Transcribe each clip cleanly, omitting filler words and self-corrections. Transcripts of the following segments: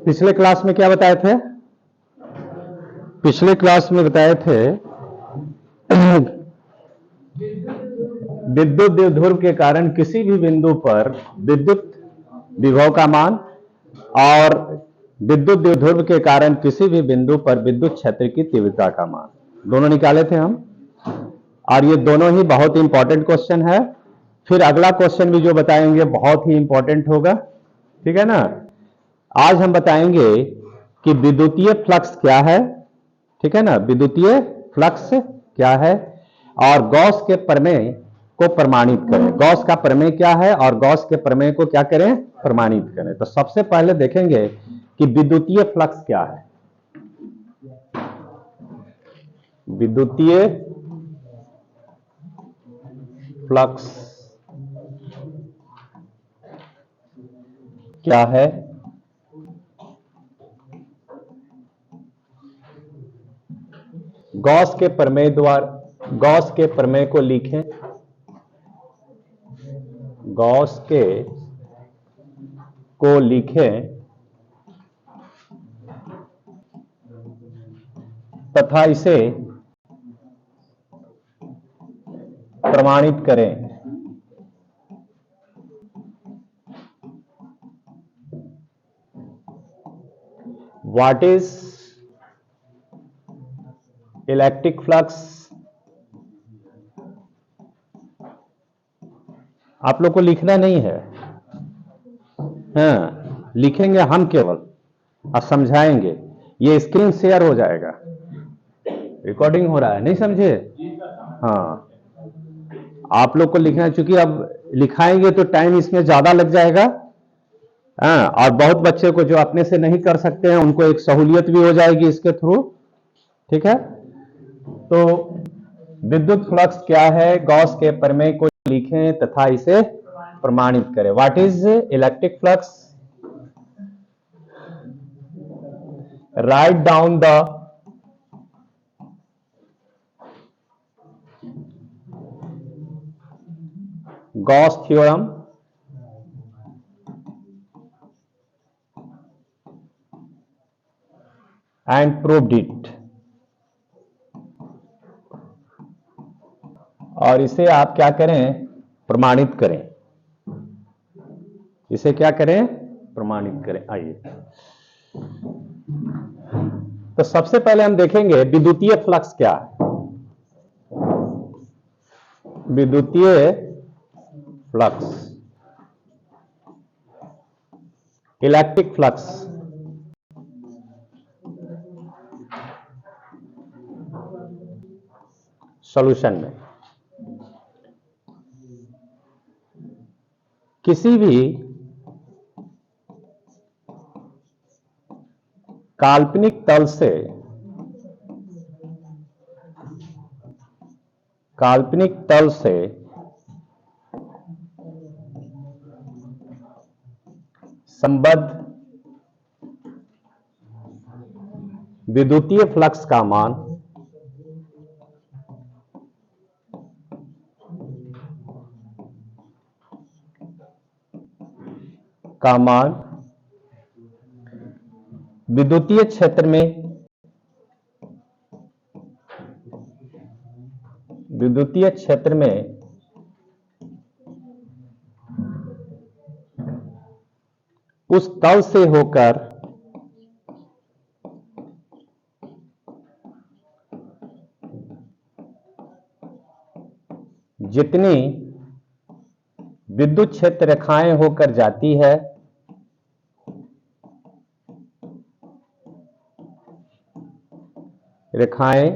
पिछले क्लास में क्या बताए थे? पिछले क्लास में बताए थे विद्युत द्विध्रुव के कारण किसी भी बिंदु पर विद्युत विभव का मान और विद्युत द्विध्रुव के कारण किसी भी बिंदु पर विद्युत क्षेत्र की तीव्रता का मान दोनों निकाले थे हम, और ये दोनों ही बहुत इंपॉर्टेंट क्वेश्चन है। फिर अगला क्वेश्चन भी जो बताएंगे बहुत ही इंपॉर्टेंट होगा, ठीक है ना। आज हम बताएंगे कि विद्युतीय फ्लक्स क्या है, ठीक है ना, विद्युतीय फ्लक्स क्या है, और गॉस के प्रमेय को प्रमाणित करें। गॉस का प्रमेय क्या है और गॉस के प्रमेय को क्या करें, प्रमाणित करें। तो सबसे पहले देखेंगे कि विद्युतीय फ्लक्स क्या है। विद्युतीय फ्लक्स क्या है? गॉस के प्रमेय द्वारा, गॉस के प्रमेय को लिखें। गॉस के को लिखें तथा इसे प्रमाणित करें। What is electric flux? आप लोग को लिखना नहीं है, हाँ लिखेंगे हम केवल और समझाएंगे। ये स्क्रीन शेयर हो जाएगा, रिकॉर्डिंग हो रहा है, नहीं समझे? हाँ आप लोग को लिखना है, चूंकि अब लिखाएंगे तो टाइम इसमें ज्यादा लग जाएगा। हाँ, और बहुत बच्चे को जो अपने से नहीं कर सकते हैं उनको एक सहूलियत भी हो जाएगी इसके थ्रू, ठीक है। तो विद्युत फ्लक्स क्या है, गॉस के प्रमेय को लिखें तथा इसे प्रमाणित करें। What is electric flux? Write down the Gauss theorem and proved it. और इसे आप क्या करें, प्रमाणित करें। इसे क्या करें, प्रमाणित करें। आइए, तो सबसे पहले हम देखेंगे विद्युतीय फ्लक्स क्या है। विद्युतीय फ्लक्स, इलेक्ट्रिक फ्लक्स, सॉल्यूशन में किसी भी काल्पनिक तल से, काल्पनिक तल से संबद्ध विद्युतीय फ्लक्स का मान विद्युतीय क्षेत्र में, विद्युतीय क्षेत्र में उस तल से होकर जितनी विद्युत क्षेत्र रेखाएं होकर जाती है, रेखाएं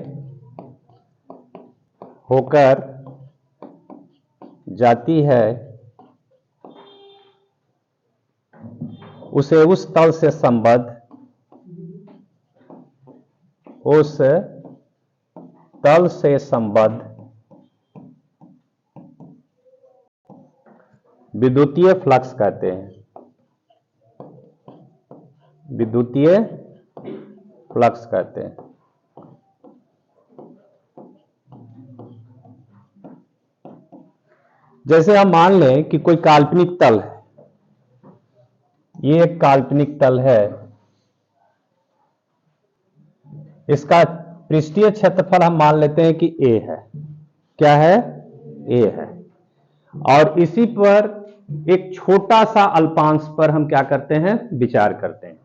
होकर जाती है, उसे उस तल से संबद्ध, उस तल से संबद्ध विद्युतीय फ्लक्स कहते हैं। विद्युतीय फ्लक्स कहते हैं। जैसे हम मान लें कि कोई काल्पनिक तल है, ये एक काल्पनिक तल है, इसका पृष्ठीय क्षेत्रफल हम मान लेते हैं कि a है। क्या है? a है। और इसी पर एक छोटा सा अल्पांश पर हम क्या करते हैं? विचार करते हैं,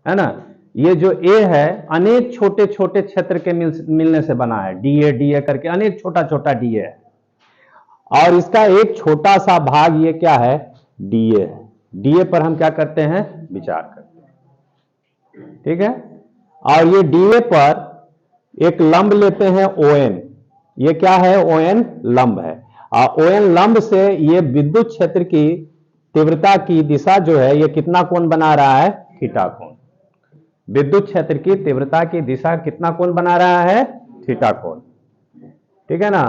है ना। ये जो a है अनेक छोटे छोटे क्षेत्र के मिलने से बना है, dA करके अनेक छोटा छोटा dA है, और इसका एक छोटा सा भाग ये क्या है? dA है। dA पर हम क्या करते हैं? विचार करते हैं, ठीक है। और ये dA पर एक लंब लेते हैं ON। ये क्या है? ON लंब है। और ON लंब से ये विद्युत क्षेत्र की तीव्रता की दिशा जो है ये कितना कोण बना रहा है? थीटा कोण। विद्युत क्षेत्र की तीव्रता की दिशा कितना कोण बना रहा है? थीटा कोण, ठीक है ना।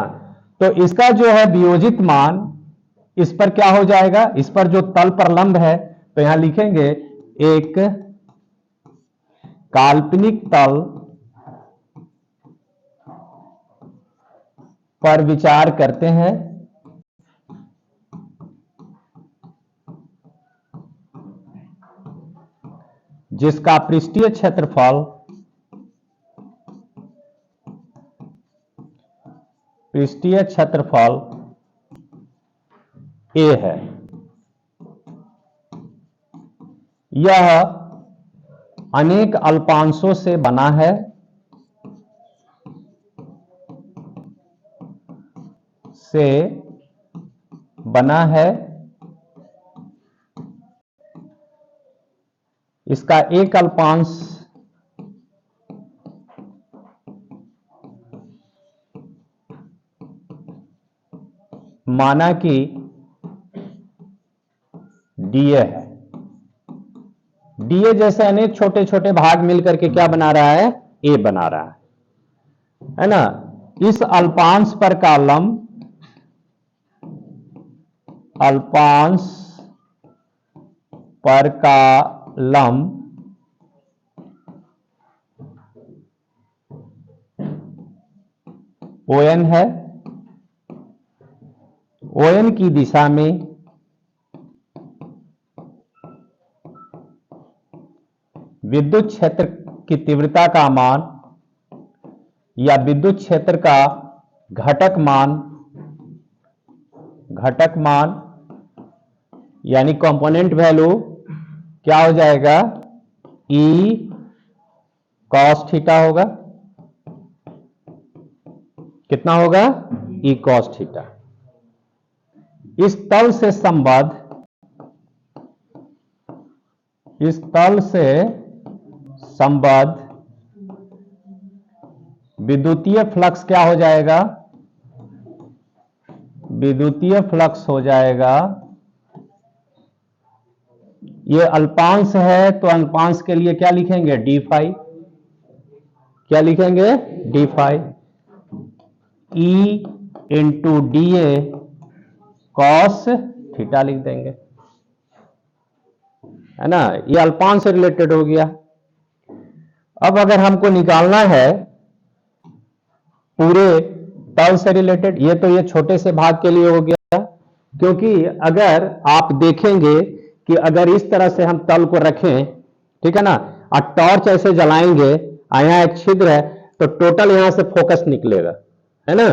तो इसका जो है वियोजित मान इस पर क्या हो जाएगा? इस पर जो तल पर लंब है, तो यहां लिखेंगे एक काल्पनिक तल पर विचार करते हैं जिसका पृष्ठीय क्षेत्रफल A है। यह अनेक अल्पांशों से बना है, इसका एक अल्पांश माना कि dA है। dA जैसे अनेक छोटे छोटे भाग मिलकर के क्या बना रहा है? A बना रहा है ना। इस अल्पांश पर का लंब, अल्पांश पर का लंब ON है। ON की दिशा में विद्युत क्षेत्र की तीव्रता का मान या विद्युत क्षेत्र का घटक मान यानी कंपोनेंट वैल्यू क्या हो जाएगा? E cos थीटा होगा। कितना होगा? E cos theta. इस तल से संबद्ध विद्युतीय फ्लक्स क्या हो जाएगा? विद्युतीय फ्लक्स हो जाएगा, ये अल्पांश है तो अल्पांश के लिए क्या लिखेंगे? d phi. क्या लिखेंगे? d phi. E into dA cos theta लिख देंगे, है ना। ये अल्पांश से रिलेटेड हो गया। अब अगर हमको निकालना है पूरे तल से रिलेटेड, ये छोटे से भाग के लिए हो गया, क्योंकि अगर आप देखेंगे कि अगर इस तरह से हम तल को रखें, ठीक है ना, और टॉर्च ऐसे जलाएंगे, यहां एक छिद्र है, तो टोटल यहां से फोकस निकलेगा, है ना।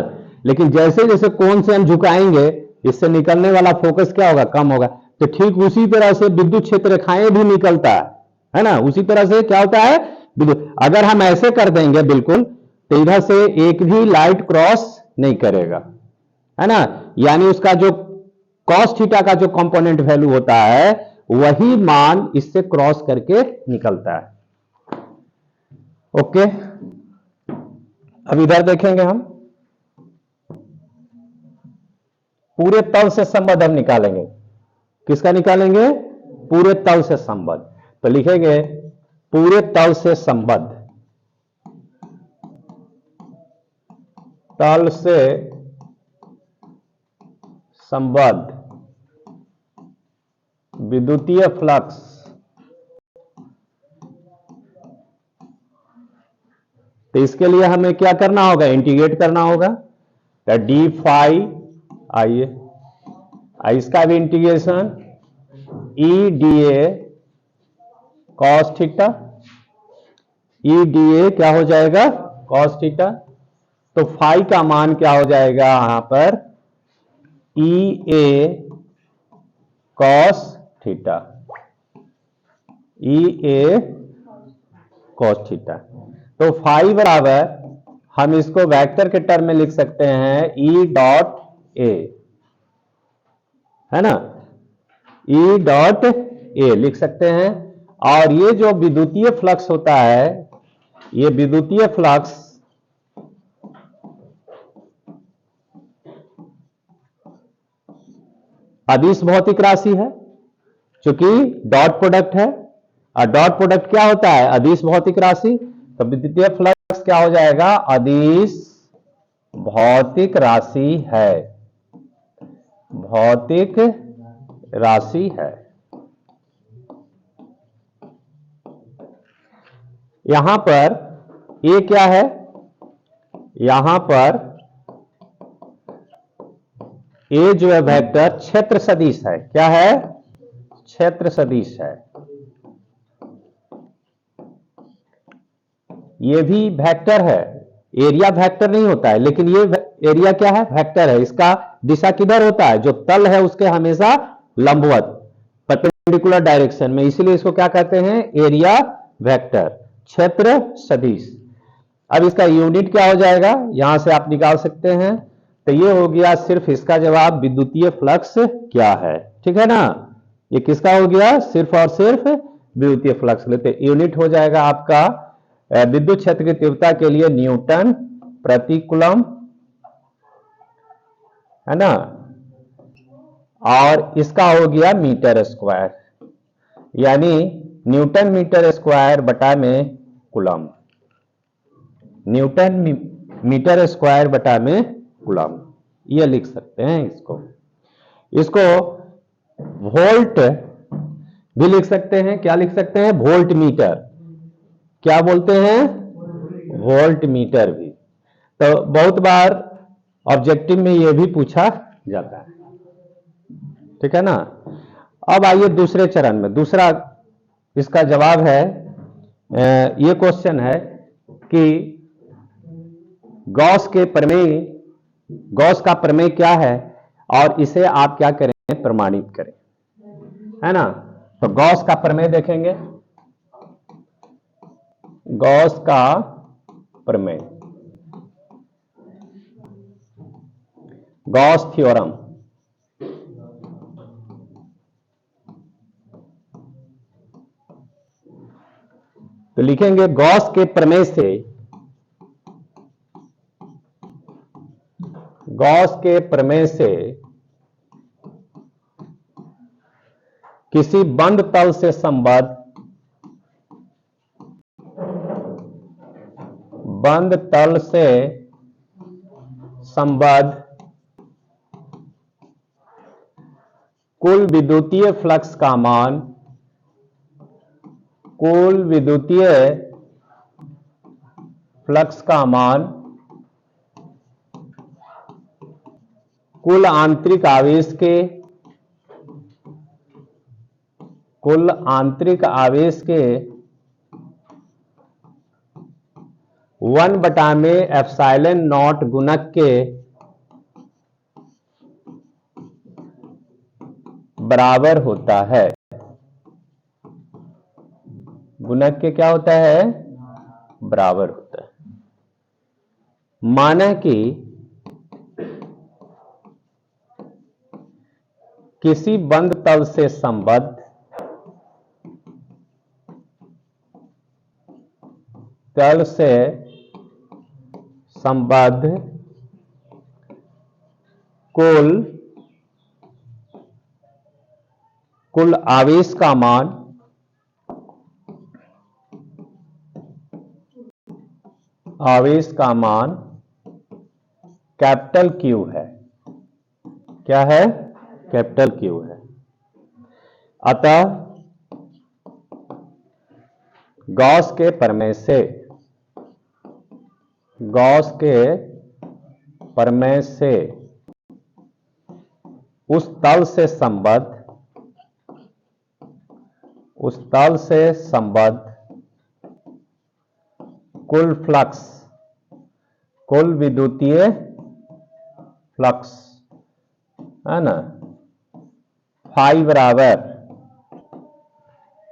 लेकिन जैसे जैसे कोण से हम झुकाएंगे, इससे निकलने वाला फोकस क्या होगा? कम होगा। तो ठीक उसी तरह से विद्युत क्षेत्र रेखाएं भी निकलता है ना। उसी तरह से क्या होता है? विद्युत, अगर हम ऐसे कर देंगे बिल्कुल, तो इधर से एक भी लाइट क्रॉस नहीं करेगा, है ना। यानी उसका जो cos थीटा का जो कंपोनेंट वैल्यू होता है वही मान इससे क्रॉस करके निकलता है। ओके, अब इधर देखेंगे हम पूरे तल से संबद्ध हम निकालेंगे। किसका निकालेंगे? पूरे तल से संबद्ध। तो लिखेंगे पूरे तल से संबद्ध, तल से संबद्ध विद्युतीय फ्लक्स तो इसके लिए हमें क्या करना होगा? इंटीग्रेट करना होगा। तो डी फाई, आइए इसका भी integration E D A cos theta, E D A क्या हो जाएगा कॉस थीटा। तो फाई का मान क्या हो जाएगा यहां पर ई ए कॉस थीटा, ई ए कॉस थीटा। तो फाई बराबर हम इसको वेक्टर के टर्म में लिख सकते हैं ई डॉट ए, है ना, ई डॉट ए लिख सकते हैं। और ये जो विद्युतीय फ्लक्स होता है, ये विद्युतीय फ्लक्स अदिश भौतिक राशि है, क्योंकि डॉट प्रोडक्ट है, और डॉट प्रोडक्ट क्या होता है अदिश भौतिक राशि। तो विद्युतीय फ्लक्स क्या हो जाएगा अदिश भौतिक राशि है, भौतिक राशि है। यहां पर ये क्या है, यहां पर ये जो है वेक्टर क्षेत्र सदिश है, क्या है क्षेत्र सदिश है। ये भी वेक्टर है, एरिया वेक्टर नहीं होता है, लेकिन ये एरिया क्या है वेक्टर है। इसका दिशा किधर होता है, जो तल है उसके हमेशा लंबवत परपेंडिकुलर डायरेक्शन में, इसीलिए इसको क्या कहते हैं एरिया वेक्टर, क्षेत्र सदिश। अब इसका यूनिट क्या हो जाएगा यहां से आप निकाल सकते हैं। तो ये हो गया सिर्फ इसका जवाब विद्युतीय फ्लक्स क्या है, ठीक है ना। ये किसका हो गया सिर्फ और सिर्फ विद्युतीय फ्लक्स लेते, यूनिट हो जाएगा आपका विद्युत क्षेत्र की तीव्रता के लिए न्यूटन प्रति कूलम, है ना, और इसका हो गया मीटर स्क्वायर, यानी न्यूटन मीटर स्क्वायर बटा में कूलम, न्यूटन मीटर स्क्वायर बटा में कूलम, ये लिख सकते हैं इसको। इसको वोल्ट भी लिख सकते हैं, क्या लिख सकते हैं वोल्ट मीटर, क्या बोलते हैं वोल्ट मीटर भी। तो बहुत बार ऑब्जेक्टिव में यह भी पूछा जाता है, ठीक है ना। अब आइए दूसरे चरण में, दूसरा इसका जवाब है ये क्वेश्चन है कि गॉस के प्रमेय, गॉस का प्रमेय क्या है और इसे आप क्या करें प्रमाणित करें, है ना। तो गॉस का प्रमेय देखेंगे, गॉस का प्रमेय, गॉस थ्योरम। तो लिखेंगे गॉस के प्रमेय से, गॉस के प्रमेय से किसी बंद तल से संबद्ध, बंद तल से संबद्ध कुल विद्युतीय फ्लक्स का मान, कुल विद्युतीय फ्लक्स का मान कुल आंतरिक आवेश के, कुल आंतरिक आवेश के 1 बटा में एप्सिलॉन नॉट गुणक के बराबर होता है। गुणक के क्या होता है बराबर होता है। माना कि किसी बंद तल से संबद्ध तल से संबद्ध कुल आवेश का मान, आवेश का मान कैपिटल क्यू है, क्या है कैपिटल क्यू है। अतः गॉस के प्रमेय से, गॉस के प्रमेय से उस तल से संबद्ध कुल फ्लक्स, कुल विद्युतीय फ्लक्स है ना, फाई बराबर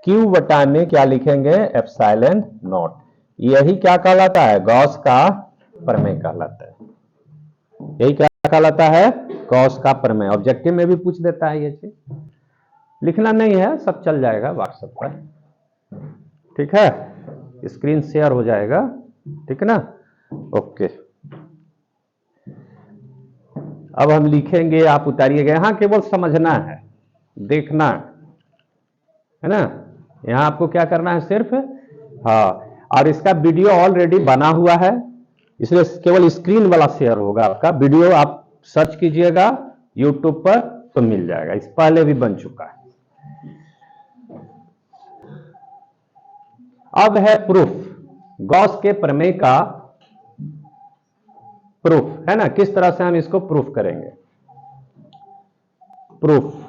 Q बटा में क्या लिखेंगे, एप्सिलॉन नॉट। यही क्या कहलाता है, गॉस का प्रमेय कहलाता है। यही क्या कहलाता है, गॉस का प्रमेय। ऑब्जेक्टिव में भी पूछ देता है ये चीज, लिखना नहीं है, सब चल जाएगा व्हाट्सएप पर, ठीक है, स्क्रीन शेयर हो जाएगा, ठीक है ना। ओके, अब हम लिखेंगे, आप उतारिएगा, यहां केवल समझना है, देखना है ना। यहां आपको क्या करना है सिर्फ, हाँ, और इसका वीडियो ऑलरेडी बना हुआ है, इसलिए केवल स्क्रीन वाला शेयर होगा आपका। वीडियो आप सर्च कीजिएगा यूट्यूब पर तो मिल जाएगा, इस पहले भी बन चुका है। अब है प्रूफ, गॉस के प्रमेय का प्रूफ है ना, किस तरह से हम इसको प्रूफ करेंगे। प्रूफ,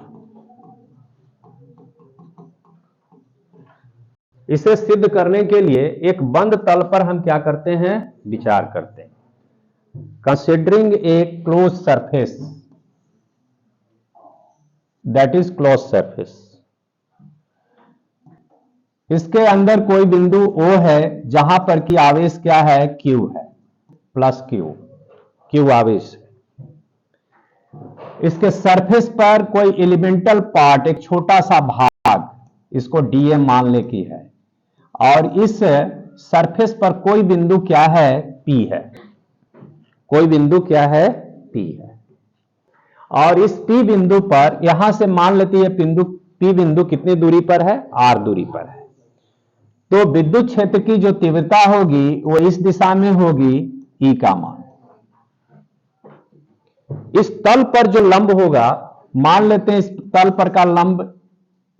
इसे सिद्ध करने के लिए एक बंद तल पर हम क्या करते हैं, विचार करते हैं। Considering A close surface, that is close surface, इसके अंदर कोई बिंदु O है जहां पर कि आवेश क्या है, Q है, प्लस Q आवेश है। इसके सरफेस पर कोई एलिमेंटल पार्ट, एक छोटा सा भाग, इसको dm मान ले की है, और इस सरफेस पर कोई बिंदु क्या है, P है, कोई बिंदु क्या है, P है। और इस P बिंदु पर यहां से मान लेते हैं P बिंदु कितनी दूरी पर है, R दूरी पर है। तो विद्युत क्षेत्र की जो तीव्रता होगी वो इस दिशा में होगी, E का मान। इस तल पर जो लंब होगा, मान लेते हैं इस तल पर का लंब,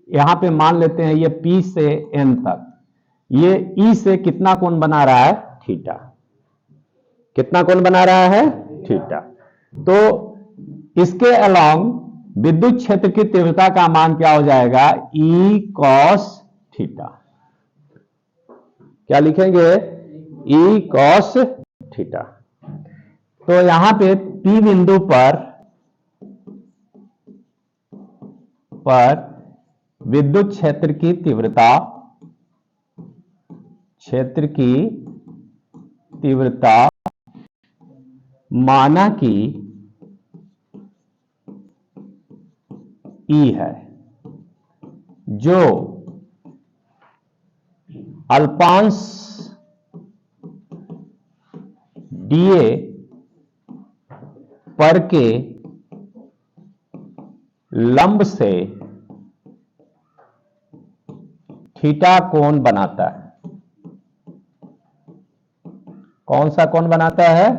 यहां पे मान लेते हैं ये P से N तक, ये E से कितना कोण बना रहा है, थीटा। कितना कोण बना रहा है, थीटा। तो इसके अलोंग विद्युत क्षेत्र की तीव्रता का मान क्या हो जाएगा, E cos थीटा। क्या लिखेंगे, E cos थीटा। तो यहां पे P बिंदु पर विद्युत क्षेत्र की तीव्रता माना कि E है, जो अल्पांश dA पर के लंब से थीटा कोण बनाता है। कौन सा कोण बनाता है,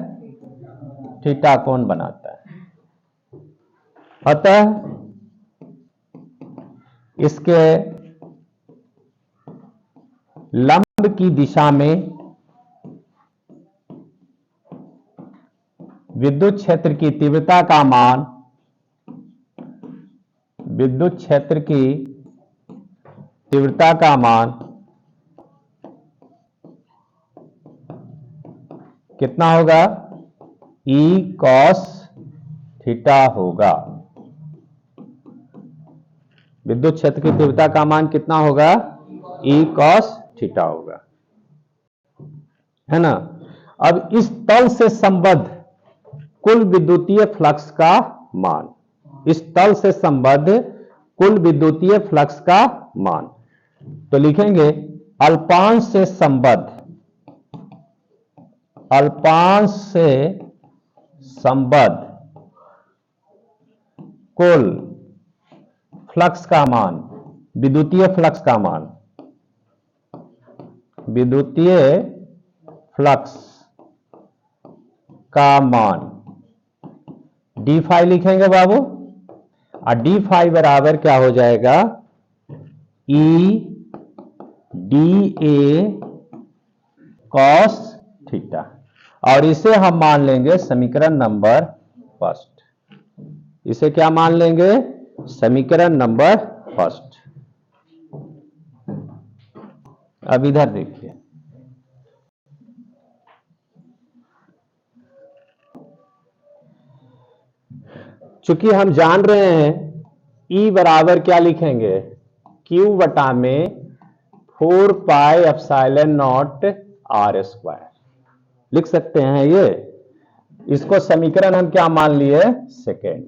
थीटा कोण बनाता है। अतः इसके लंब की दिशा में विद्युत क्षेत्र की तीव्रता का मान, विद्युत क्षेत्र की तीव्रता का मान कितना होगा, E cos थीटा होगा। विद्युत क्षेत्र की तीव्रता का मान कितना होगा, E cos थीटा होगा, है ना। अब इस तल से संबद्ध कुल विद्युतीय फ्लक्स का मान, इस तल से संबद्ध कुल विद्युतीय फ्लक्स का मान, तो लिखेंगे अल्पांश से संबद्ध, अल्पांश से संबद्ध कुल फ्लक्स का मान, विद्युतीय फ्लक्स का मान, विद्युतीय फ्लक्स का मान डी फाई लिखेंगे बाबू, और डी फाई बराबर क्या हो जाएगा, E dA cos थीटा। और इसे हम मान लेंगे समीकरण नंबर फर्स्ट। इसे क्या मान लेंगे? समीकरण नंबर फर्स्ट। अब इधर देखिए, चूंकि हम जान रहे हैं E बराबर क्या लिखेंगे? Q बटा में 4 pi epsilon not R square लिख सकते हैं। ये इसको समीकरण हम क्या मान लिए? सेकेंड।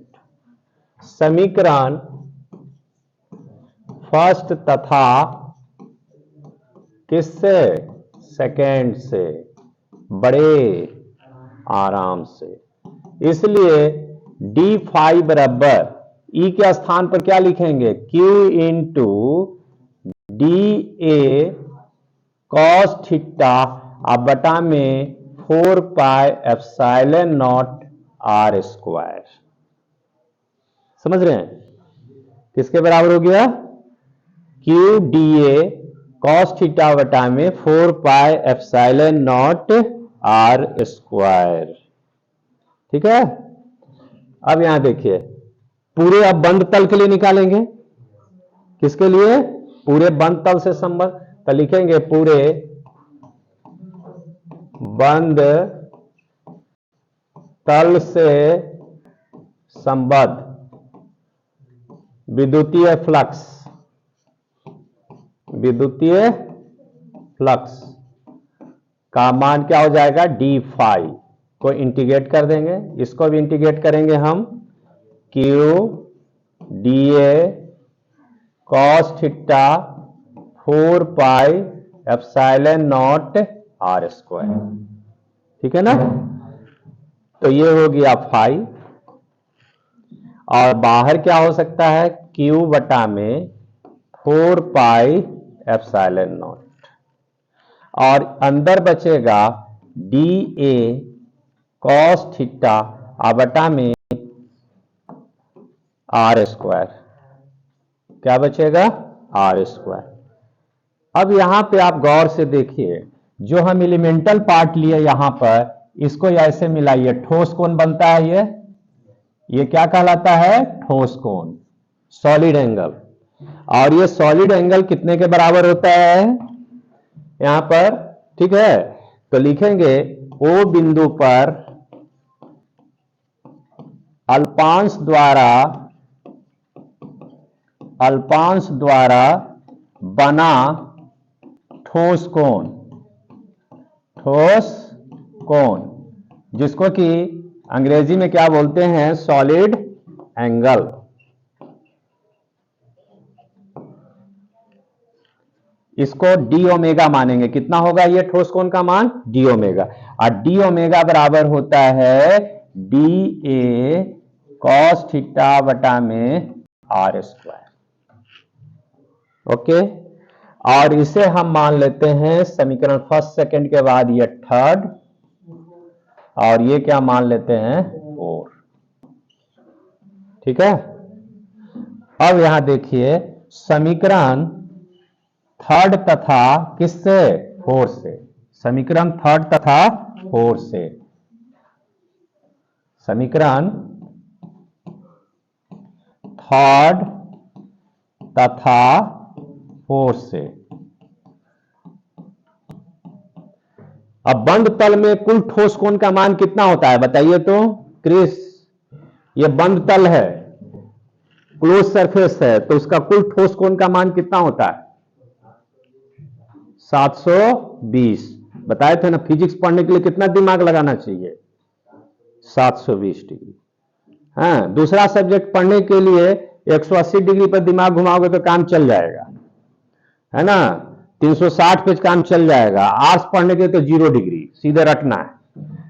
समीकरण फर्स्ट तथा किससे? सेकेंड से, बड़े आराम से। इसलिए डी फाई बराबर ई के स्थान पर क्या लिखेंगे? Q into D A cos theta अब बटा में 4 pi epsilon not R square. समझ रहे हैं? किसके बराबर हो गया? Q D A cos theta बटा में 4 pi epsilon not R square. ठीक है। अब यहां देखिए, पूरे अब बंद तल के लिए निकालेंगे। किसके लिए? पूरे बंद तल से संबंध। तो लिखेंगे पूरे बंद तल से संबद्ध विद्युतीय फ्लक्स, विद्युतीय फ्लक्स का मान क्या हो जाएगा? डी फाई को इंटीग्रेट कर देंगे। इसको भी इंटीग्रेट करेंगे हम। Q D A cos theta 4 pi epsilon not R square. ठीक है ना? तो ये हो गया फाई, और बाहर क्या हो सकता है? Q बटा में 4 पाई एप्सिलॉन नॉट, और अंदर बचेगा डी ए कॉस थीटा बटा में R स्क्वायर। क्या बचेगा? R square. अब यहां पे आप गौर से देखिए, जो हम एलिमेंटल पार्ट लिए यहां पर, इसको ऐसे मिलाइए, ठोस कोण बनता है। ये क्या कहलाता है? ठोस कोण, सॉलिड एंगल। और ये सॉलिड एंगल कितने के बराबर होता है यहां पर? ठीक है। तो लिखेंगे O बिंदु पर अल्पांश द्वारा बना ठोस कोण, ठोस कोण, जिसको कि अंग्रेजी में क्या बोलते हैं? Solid angle. इसको डी ओमेगा मानेंगे। कितना होगा ये ठोस कोण का मान? D omega. और डी ओमेगा बराबर होता है डी ए कॉस थीटा बटा में R स्क्वायर। ओके। और इसे हम मान लेते हैं समीकरण फर्स्ट सेकंड के बाद ये थर्ड, और ये क्या मान लेते हैं? 4। ठीक है। अब यहां देखिए, समीकरण थर्ड तथा किससे? 4 से। समीकरण थर्ड तथा 4 से। समीकरण थर्ड तथा 4 से। अब बंद तल में कुल ठोस कोण का मान कितना होता है बताइए तो? क्रिस, ये बंद तल है, क्लोज सरफेस है, तो उसका कुल ठोस कोण का मान कितना होता है? 720। बताए थे ना, फिजिक्स पढ़ने के लिए कितना दिमाग लगाना चाहिए? 720 डिग्री। हाँ, दूसरा सब्जेक्ट पढ़ने के लिए 180 डिग्री पर दिमाग घुमाओगे तो काम चल जाएगा, है ना? 360 पे काम चल जाएगा। आर्ट्स पढ़ने के लिए तो 0 डिग्री सीधे रटना है।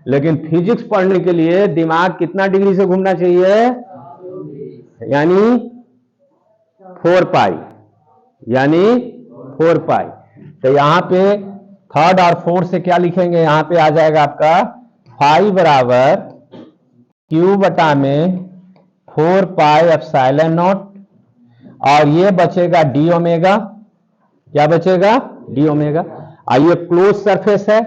लेकिन फिजिक्स पढ़ने के लिए दिमाग कितना डिग्री से घूमना चाहिए? यानी 4 पाई, यानी 4 पाई। तो यहां पे थर्ड और फोर्थ से क्या लिखेंगे? यहां पे आ जाएगा आपका फाई बराबर Q बटा में 4 पाई एप्सिलॉन नॉट, और ये बचेगा डी ओमेगा। क्या बचेगा? D omega. और ये क्लोज सरफेस है,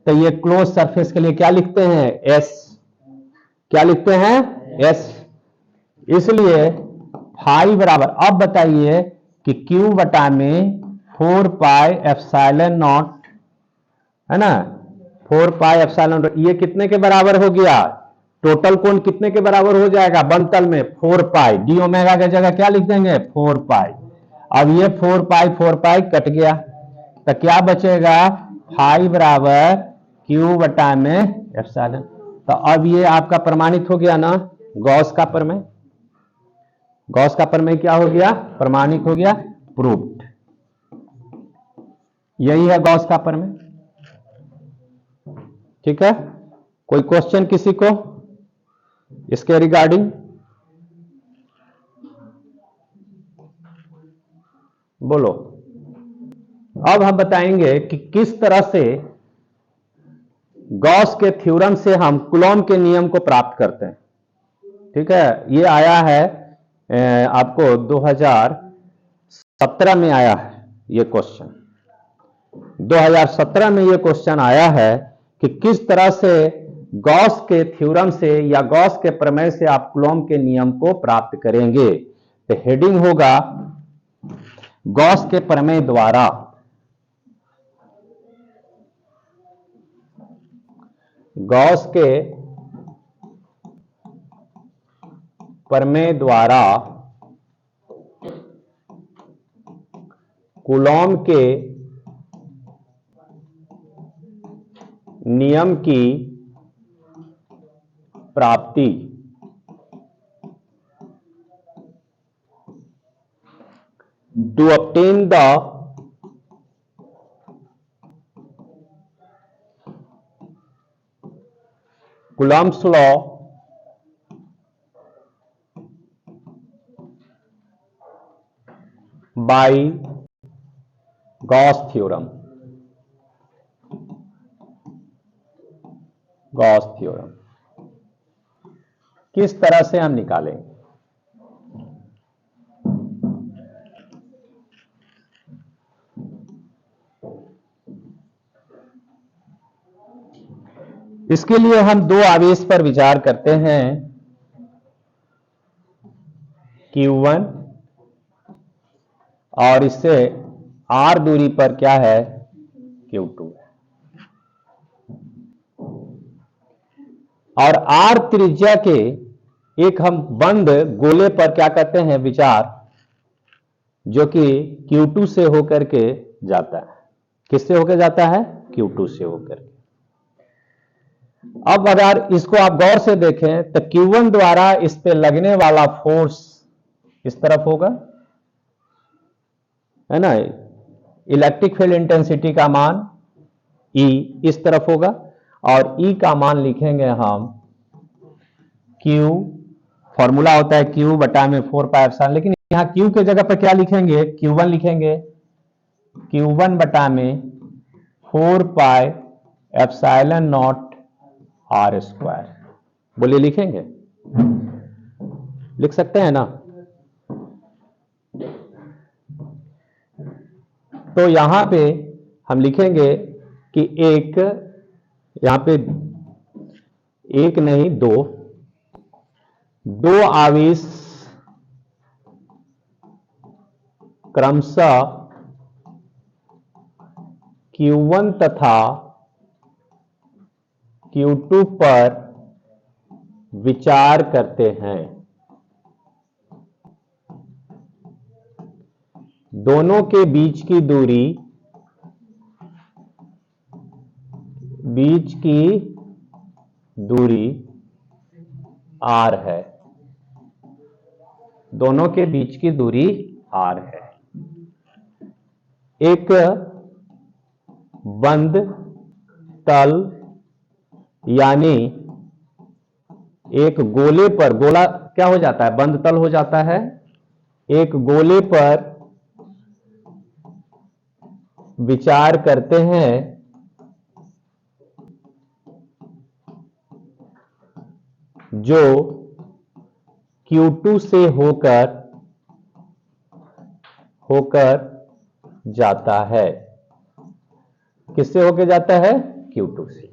तो ये क्लोज सरफेस के लिए क्या लिखते हैं? S। क्या लिखते हैं? S। इसलिए फाई बराबर, अब बताइए कि Q बटा में 4 पाई एप्सिलॉन नॉट, है ना, 4 पाई एप्सिलॉन नॉट, ये कितने के बराबर हो गया? टोटल कोण कितने के बराबर हो जाएगा बनतल में? 4 पाई। डी ओमेगा की जगह क्या लिख देंगे? 4 पाई। अब ये 4 पाई कट गया, तो क्या बचेगा? फाई बराबर Q बटा में एप्सिलॉन। तो अब ये आपका प्रमाणित हो गया ना, गॉस का प्रमेय। गॉस का प्रमेय क्या हो गया? प्रमाणित हो गया, प्रूव्ड। यही है गॉस का प्रमेय। ठीक है, कोई क्वेश्चन किसी को इसके रिगार्डिंग? बोलो। अब हम बताएंगे कि किस तरह से गॉस के थ्योरम से हम कूलॉम के नियम को प्राप्त करते हैं। ठीक है, ये आया है आपको 2017 में आया है ये क्वेश्चन। 2017 में ये क्वेश्चन आया है कि किस तरह से गॉस के थ्योरम से या गॉस के प्रमेय से आप कूलॉम के नियम को प्राप्त करेंगे। तो हेडिंग होगा गॉस के प्रमेय द्वारा गॉस के प्रमेय द्वारा कूलॉम के नियम की प्राप्ति। To obtain the Coulomb's law by Gauss theorem। Gauss theorem किस तरह से हम निकालेंगे? इसके लिए हम दो आवेश पर विचार करते हैं, Q1 और इससे R दूरी पर क्या है? Q2 है। और R त्रिज्या के एक हम बंद गोले पर क्या करते हैं? विचार, जो कि Q2 से होकर के जाता है। किससे होकर जाता है? Q2 से होकर के। अब अगर इसको आप गौर से देखें तो Q1 द्वारा इस पे लगने वाला फोर्स इस तरफ होगा, है ना। इलेक्ट्रिक फील्ड इंटेंसिटी का मान E इस तरफ होगा और E का मान लिखेंगे हम Q, फॉर्मूला होता है Q बटा में 4 पाई एप्सिलॉन, लेकिन यहां Q के जगह पर क्या लिखेंगे? Q1 लिखेंगे। Q1 बटा में 4 pi epsilon not R square. बोलिए, लिखेंगे? लिख सकते हैं ना? तो यहां पे हम लिखेंगे कि एक, यहां पे एक नहीं दो आवेश क्रमशः Q1 तथा Q2 पर विचार करते हैं। दोनों के बीच की दूरी R है। दोनों के बीच की दूरी R है। एक बंद तल यानी एक गोले पर, गोला क्या हो जाता है? बंद तल हो जाता है। एक गोले पर विचार करते हैं जो Q2 से होकर जाता है। किससे होकर जाता है? Q2 से।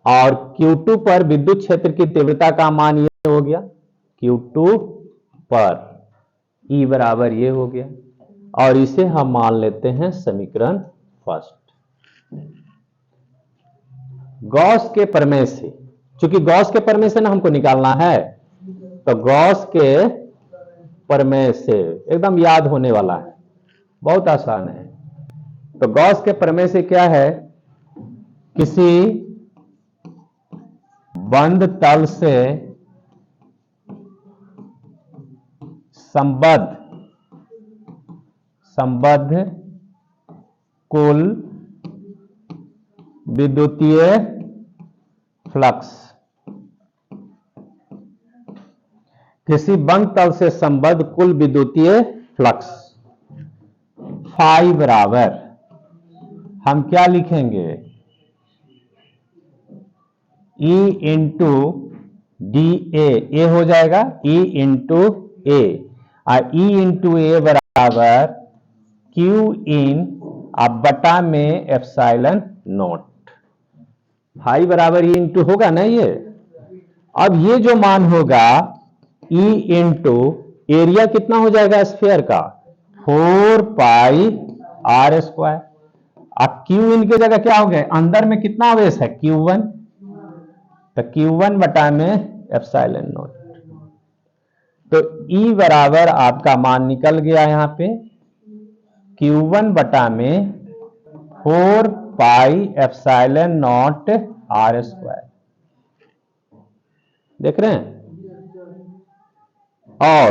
और Q2 पर विद्युत क्षेत्र की तीव्रता का मान हो गया Q2 पर E बराबर ये हो गया, और इसे हम मान लेते हैं समीकरण फर्स्ट। गॉस के प्रमेय से, चूंकि गॉस के प्रमेय से ना हमको निकालना है, तो गॉस के प्रमेय से एकदम याद होने वाला है, बहुत आसान है। तो गॉस के प्रमेय से क्या है, किसी बंद तल से संबद्ध कुल विद्युतीय फ्लक्स, किसी बंद तल से संबद्ध कुल विद्युतीय फ्लक्स फाई बराबर हम क्या लिखेंगे, E इंटू डी ए हो जाएगा, E इंटू ए, और E इंटू ए बराबर Q इन अब बटा में एप्सिलॉन नॉट, फाई बराबर E इंटू होगा ना ये। अब ये जो मान होगा E इंटू एरिया कितना हो जाएगा स्फीयर का, 4 पाई आर स्क्वायर, अब Q इन की जगह क्या हो गया, अंदर में कितना आवेश है Q1, तो Q1 बटा में एप्सिलॉन नॉट। तो E बराबर आपका मान निकल गया यहां पे Q1 बटा में 4 pi epsilon naught r square, देख रहे हैं। और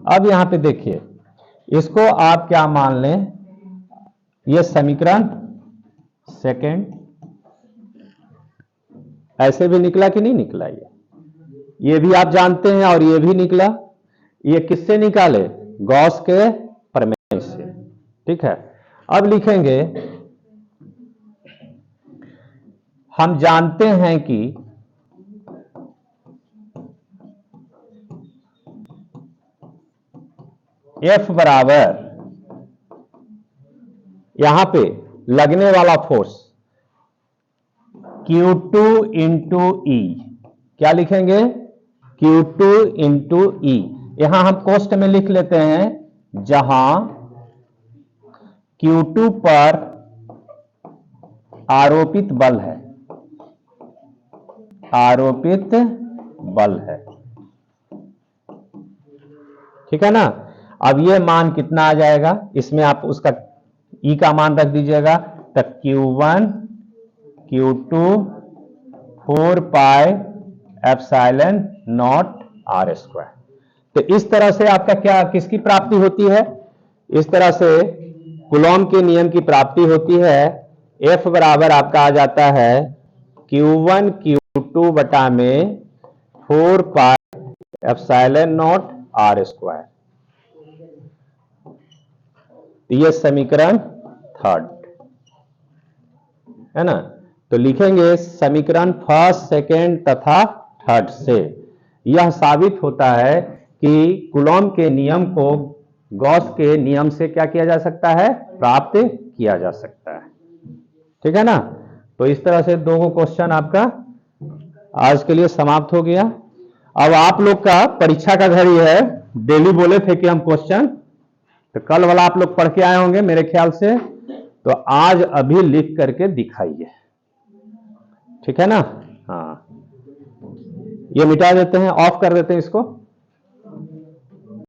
अब यहां पे देखिए, इसको आप क्या मान लें, ये समीकरण सेकंड, ऐसे भी निकला कि नहीं निकला, ये भी आप जानते हैं, और ये भी निकला। ये किससे निकाले, गॉस के प्रमेय से, ठीक है। अब लिखेंगे, हम जानते हैं कि F बराबर यहां पे लगने वाला फोर्स Q2 इंटू ई, क्या लिखेंगे, Q2 इंटू ई, यहां हम कोष्ठ में लिख लेते हैं, जहां Q2 पर आरोपित बल है, आरोपित बल है, ठीक है ना। अब ये मान कितना आ जाएगा, इसमें आप उसका E का मान रख दीजिएगा, तो Q1 Q2 4 pi epsilon naught r square. तो इस तरह से आपका क्या, किसकी प्राप्ति होती है, इस तरह से कूलॉम के नियम की प्राप्ति होती है। F बराबर आपका आ जाता है Q1 Q2 बटा में 4 pi epsilon naught r square. ये समीकरण थर्ड है ना। तो लिखेंगे समीकरण फर्स्ट सेकेंड तथा थर्ड से यह साबित होता है कि कूलॉम के नियम को गॉस के नियम से क्या किया जा सकता है, प्राप्त किया जा सकता है, ठीक है ना। तो इस तरह से दो क्वेश्चन आपका आज के लिए समाप्त हो गया। अब आप लोग का परीक्षा का घड़ी है, डेली बोले थे कि हम क्वेश्चन, तो कल वाला आप लोग पढ़ के आए होंगे मेरे ख्याल से, तो आज अभी लिख करके दिखाइए, ठीक है ना। हाँ, ये मिटा देते हैं, ऑफ कर देते हैं इसको।